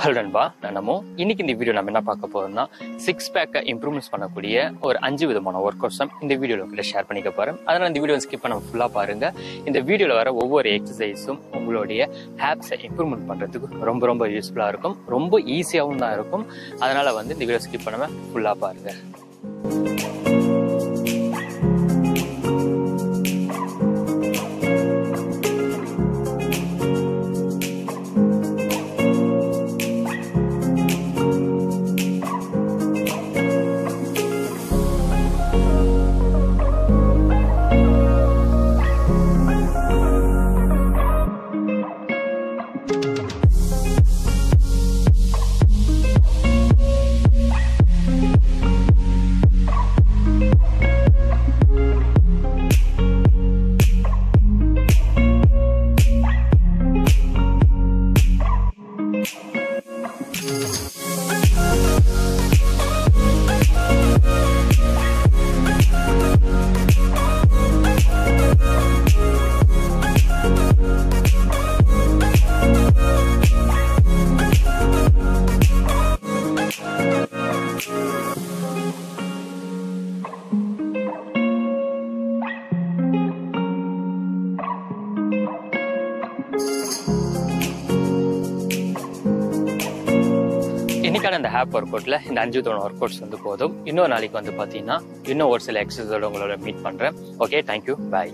Hello நண்பா, நான் நம்ம இன்னைக்கு இந்த வீடியோ நம்ம என்ன பார்க்க போறோம்னா 6 பேக்கை இம்ப்ரூவ்மெண்ட்ஸ் பண்ணக்கூடிய ஒரு 5 விதமான ஒர்க் அவுட்ஸ் இந்த வீடியோல உங்ககிட்ட ஷேர் பண்ணிக்க போறேன். அதனால இந்த வீடியோ ஸ்கிப் பண்ண ஃபுல்லா பாருங்க. இந்த வீடியோல வர ஒவ்வொரு எக்ஸசைஸும் உங்களுடைய ஹேப்ஸை இம்ப்ரூவ்மெண்ட் பண்றதுக்கு ரொம்ப யூஸ்ஃபுல்லா இருக்கும். ரொம்ப ஈஸியாகவும் தான் இருக்கும். அதனால இந்த வீடியோ ஸ்கிப் பண்ணாம ஃபுல்லா பாருங்க. இன்னைக்கான இந்த ஹேப் ஒர்க் அவுட்ல இந்த 5 விதமான ஒர்க் அவுட்ஸ் போதும். இன்னொரு நாளைக்கு பாத்தீங்கன்னா இன்னும் ஒரு சில எக்ஸசைஸோட உங்களோட மீட் பண்றேன். ஓகே, தேங்க்யூ, பாய்.